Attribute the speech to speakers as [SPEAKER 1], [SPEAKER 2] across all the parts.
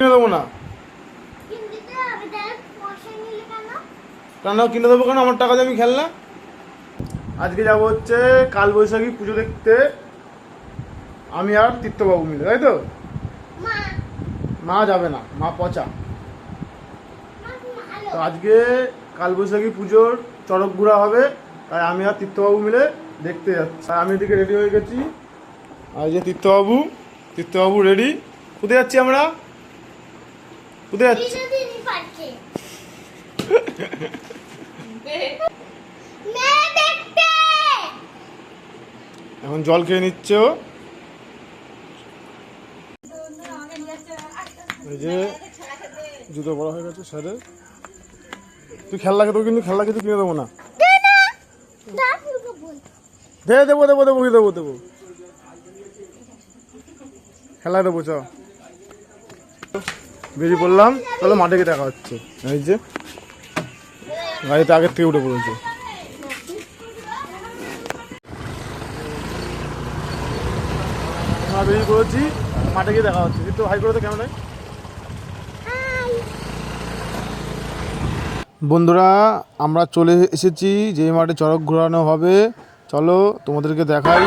[SPEAKER 1] কিনে দেবো না। কেন কিনে দেবো কেন? আমার টাকা দিয়ে আমি খেলনা। আজকে যাবো হচ্ছে কালবৈশাখী পুজো দেখতে, আমি আর তীর্থবাবু মিলে, তাই তো? মা যাবে না, মা পচা। তো আজকে কালবৈশাখী পুজোর চড়ক ঘোরা হবে, তাই আমি আর তীর্থবাবু মিলে দেখতে যাচ্ছি। আমি এদিকে রেডি হয়ে গেছি, আর যে তীর্থবাবু রেডি। কোথায় যাচ্ছি আমরা? কোথায় যাচ্ছি? এখন জল খেয়ে নিচ্ছে ও। এই যে জুতো বড় হয়ে গেছে স্যারের। তুই খেলনা খেতে, কিন্তু খেলনা কিছু কিনে দেবো না। দেবো দেবো দেবো দেবো দেবো খেলা দেবো। চ বেরিয়ে পড়লাম, তাহলে মাঠে গিয়ে দেখা হচ্ছে। এই যে গাড়িতে আগের থেকে উঠে পড়েছে। বেরিয়ে পড়েছি, মাঠে গিয়ে দেখা হচ্ছে। কিন্তু হাই করে তো কেমন? বন্ধুরা, আমরা চলে এসেছি যে মাঠে চড়ক ঘোরানো হবে। চলো তোমাদেরকে দেখাই।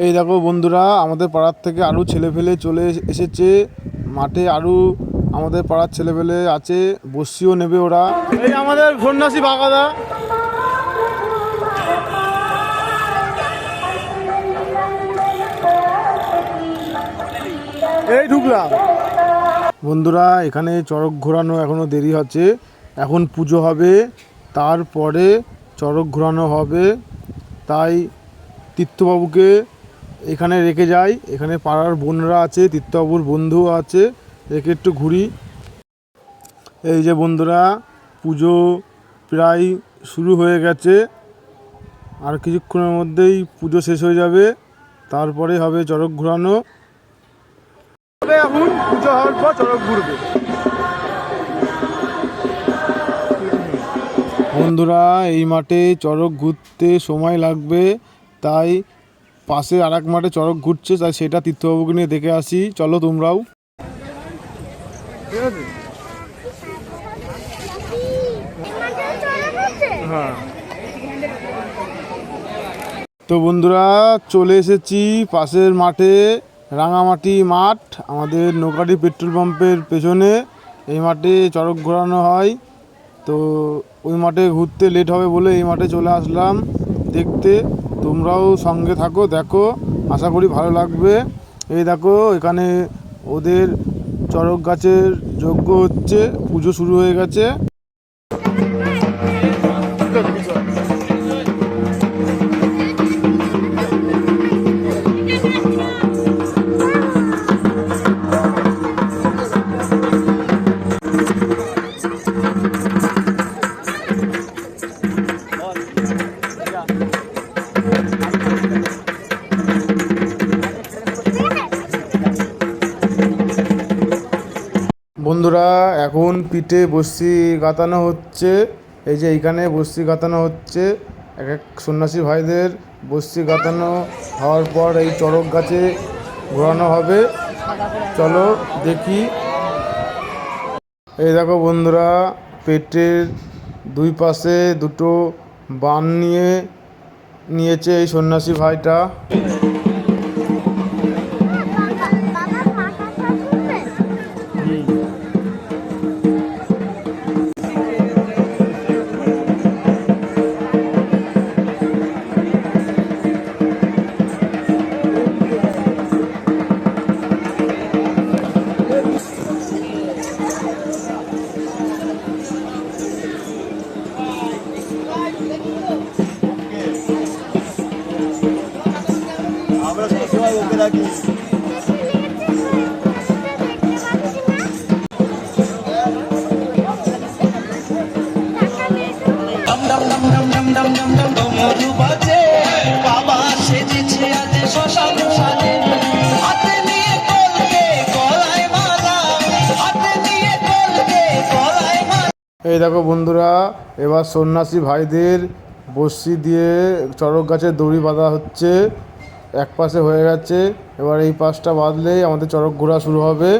[SPEAKER 1] এই দেখো বন্ধুরা, আমাদের পাড়ার থেকে আরও ছেলেপেলে চলে এসেছে মাঠে। আরও আমাদের পাড়ার ছেলেপেলে আছে, বসিও নেবে ওরা। এই আমাদের সন্ন্যাসী বাগাদা। এই ঢুকলাম। বন্ধুরা, এখানে চড়ক ঘোরানো এখনো দেরি আছে। এখন পুজো হবে, তারপরে চড়ক ঘোরানো হবে। তাই তীর্থবাবুকে এখানে রেখে যাই। এখানে পাড়ার বোনরা আছে, তীর্থবাবুর বন্ধু আছে, রেখে একটু ঘুরি। এই যে বন্ধুরা, পুজো প্রায় শুরু হয়ে গেছে। আর কিছুক্ষণের মধ্যেই পুজো শেষ হয়ে যাবে, তারপরে হবে চড়ক ঘোরানো। এখন পুজো হওয়ার পর চড়ক ঘুরবে। বন্ধুরা, এই মাঠে চড়ক ঘুরতে সময় লাগবে, তাই পাশে আর এক মাঠে চড়ক ঘুরছে, তাই সেটা তীর্থবাবুকে নিয়ে দেখে আসি। চলো তোমরাও। ঠিক আছে। হ্যাঁ, তো বন্ধুরা চলে এসেছি পাশের মাঠে, রাঙামাটি মাঠ, আমাদের নৌকাটি পেট্রোল পাম্পের পেছনে। এই মাঠে চড়ক ঘোরানো হয়, তো ওই মাঠে ঘুরতে লেট হবে বলে এই মাঠে চলে আসলাম দেখতে। তোমরাও সঙ্গে থাকো, দেখো, আশা করি ভালো লাগবে। এই দেখো, এখানে ওদের চড়ক গাছের যজ্ঞ হচ্ছে, পুজো শুরু হয়ে গেছে। বন্ধুরা, এখন পিঠে বস্তি গাঁথানো হচ্ছে। এই যে এইখানে বস্তি গাঁথানো হচ্ছে, এক এক সন্ন্যাসী ভাইদের বস্তি গাঁথানো হওয়ার পর এই চড়ক গাছে ঘোরানো হবে। চলো দেখি। এই দেখো বন্ধুরা, পেটের দুই পাশে দুটো বান নিয়েছে এই সন্ন্যাসী ভাইটা। এই দেখো বন্ধুরা, এবার সন্ন্যাসী ভাইদের বড়শি দিয়ে চড়ক গাছের দড়ি বাঁধা হচ্ছে। এক পাশে হয়ে গেছে, এবার এই পাশটা বাঁধলেই আমাদের চড়ক ঘোরা শুরু হবে।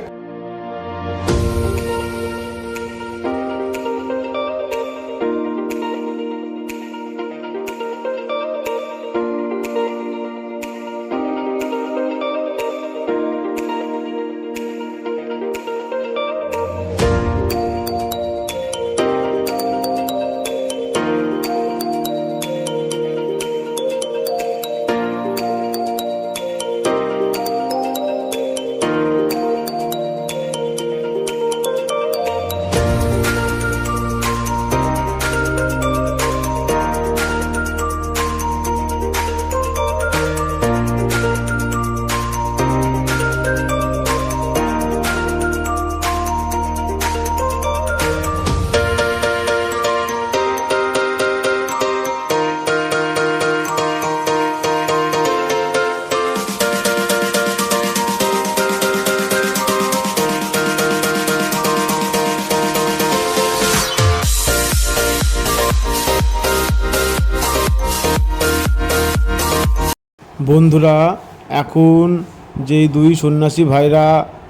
[SPEAKER 1] বন্ধুরা, এখন যেই দুই সন্ন্যাসী ভাইরা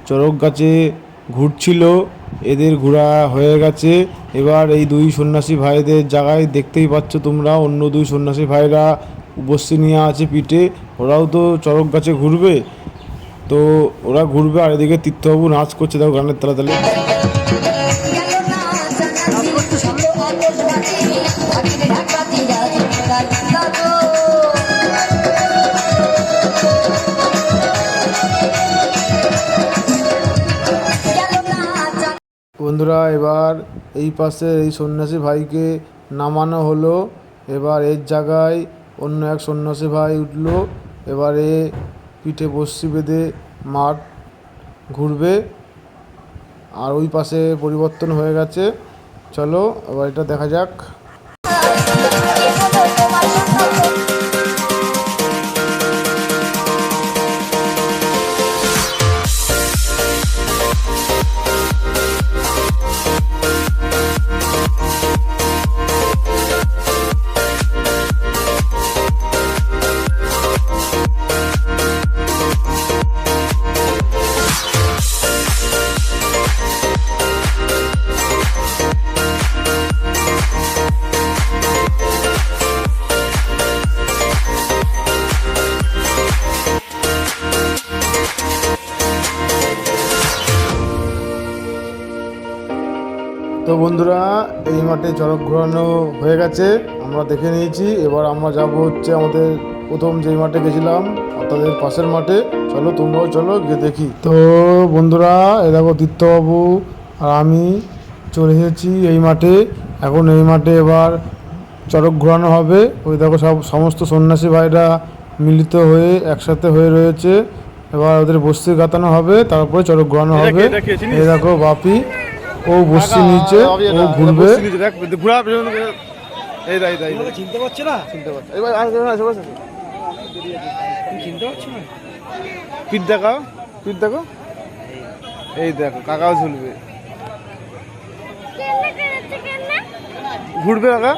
[SPEAKER 1] চড়ক গাছে ঘুরছিল, এদের ঘোরা হয়ে গেছে। এবার এই দুই সন্ন্যাসী ভাইদের জায়গায় দেখতেই পাচ্ছ তোমরা, অন্য দুই সন্ন্যাসী ভাইরা বসে নিয়ে আছে পিঠে। ওরাও তো চড়ক গাছে ঘুরবে, তো ওরা ঘুরবে। আর এদিকে তীর্থবাবু নাচ করছে, দেখো গানের তালে তালে। বন্ধুরা, এবার এই পাশে এই সন্ন্যাসী ভাইকে নামানো হলো। এবার এর জায়গায় অন্য এক সন্ন্যাসী ভাই উঠলো। এবারে পিঠে বড়শি বেঁধে মাঠ ঘুরবে। আর ওই পাশে পরিবর্তন হয়ে গেছে। চলো এবার এটা দেখা যাক। তো বন্ধুরা, এই মাঠে চড়ক ঘোরানো হয়ে গেছে, আমরা দেখে নিয়েছি। এবার আমরা যাব হচ্ছে আমাদের প্রথম যেই মাঠে গেছিলাম, আপনাদের পাশের মাঠে। চলো তোমরাও চলো, গিয়ে দেখি। তো বন্ধুরা, এ দেখো তীর্থবাবু আর আমি চলে এসেছি এই মাঠে। এখন এই মাঠে এবার চড়ক ঘোরানো হবে। ওই দেখো সমস্ত সন্ন্যাসী ভাইরা মিলিত হয়ে একসাথে হয়ে রয়েছে। এবার ওদের বস্তি গাতানো হবে, তারপরে চড়ক ঘোরানো হবে। এই দেখো বাপি, ও বসছে নিচে, ও ঘুরবে।
[SPEAKER 2] চিনতে পারছে না, চিনতে পারছি না।
[SPEAKER 1] পিঠ দেখাও, পিঠ দেখো, এই দেখো কাকাও ঝুলবে, ঘুরবে কাকা।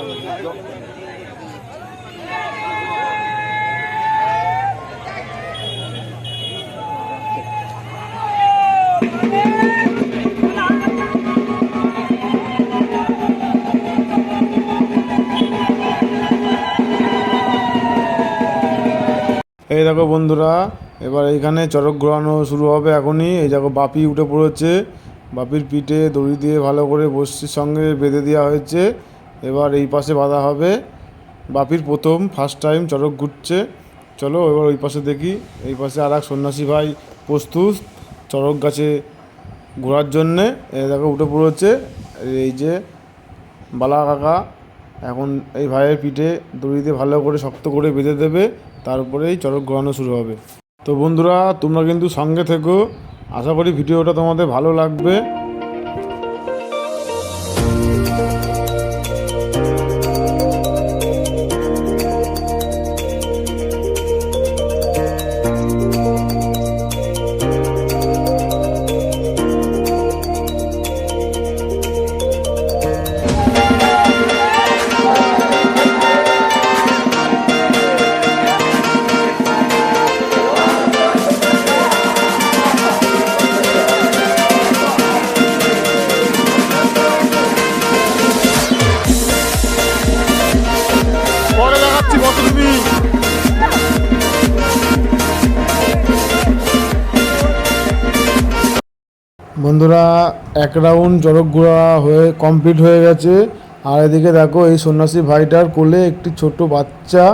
[SPEAKER 1] এই দেখো বন্ধুরা, এবার এইখানে চড়ক ঘোরানো শুরু হবে এখনই। এই দেখো বাপি উঠে পড়েছে, বাপির পিঠে দড়ি দিয়ে ভালো করে বড়শির সঙ্গে বেঁধে দেওয়া হয়েছে। এবার এই পাশে বাঁধা হবে। বাপির প্রথম ফার্স্ট টাইম চড়ক ঘুরছে। চলো এবার ওই পাশে দেখি। এই পাশে আর এক সন্ন্যাসী ভাই প্রস্তুত চড়ক গাছে ঘোরার জন্যে। এই দেখো উঠে পড়েছে এই যে বালা কাকা। এখন এই ভাইয়ের পিঠে দড়ি দিয়ে ভালো করে শক্ত করে বেঁধে দেবে, তারপরেই চড়ক ঘোরানো শুরু হবে। তো বন্ধুরা, তোমরা কিন্তু সঙ্গে থেকো, আশা করি ভিডিওটা তোমাদের ভালো লাগবে। বন্ধুরা এক রাউন্ড চড়ক ঘোরা হয়ে কমপ্লিট হয়ে গেছে। আর এদিকে দেখো এই সন্ন্যাসী ভাইটার কোলে একটি ছোট বাচ্চা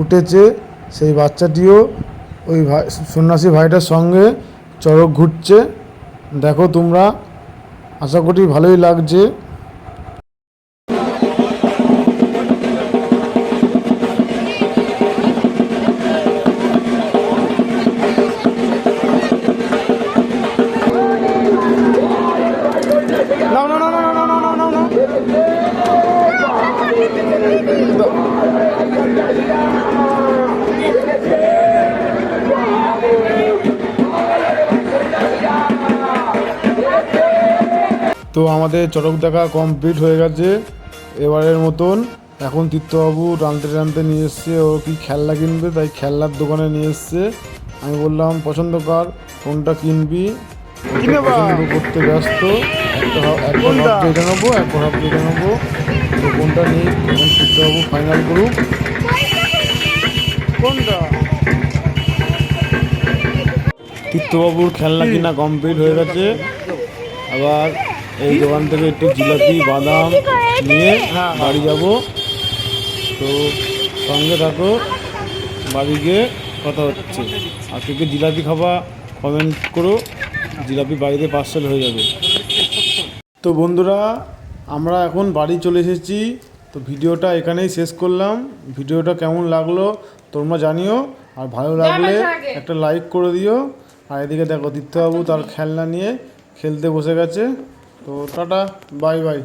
[SPEAKER 1] উঠেছে, সেই বাচ্চাটিও ওই ভাই সন্ন্যাসী ভাইটার সঙ্গে চড়ক ঘুরছে। দেখো তোমরা, আশা করি ভালোই লাগছে। No, no, no, no, no, no, no, no, no. তো আমাদের চড়ক দেখা কমপ্লিট হয়ে গেছে এবারের মতন। এখন তীর্থবাবু টানতে টানতে নিয়ে এসছে, ও কি খেলনা কিনবে, তাই খেলনার দোকানে নিয়ে এসছে। আমি বললাম পছন্দ কর, কোনটা কিনবি। পছন্দ করতে ব্যস্ত, একটা ভাবছি এটা নেবো, একটা ভাবছি এটা নেবো। তো কোনটা নেই এখন তীর্থবাবু ফাইনাল করুক। কোনটা তীর্থবাবুর খেলনা কিনা কমপ্লিট হয়ে গেছে। আবার এই দোকান থেকে একটু জিলাপি বাদাম নিয়ে বাড়ি যাব। তো সঙ্গে থাকো, বাড়ি গিয়ে কথা হচ্ছে। আর কে জিলাপি খাবা কমেন্ট করো, জিলাপি বাড়িতে পার্সেল হয়ে যাবে। তো বন্ধুরা আমরা এখন বাড়ি চলে এসেছি। তো ভিডিওটা এখানেই শেষ করলাম। ভিডিওটা কেমন লাগলো তোমরা জানিও, আর ভালো লাগলে একটা লাইক করে দিও। আর এদিকে দেখো তীর্থবাবু তার খেলনা নিয়ে খেলতে বসে গেছে। তো টাটা, বাই বাই।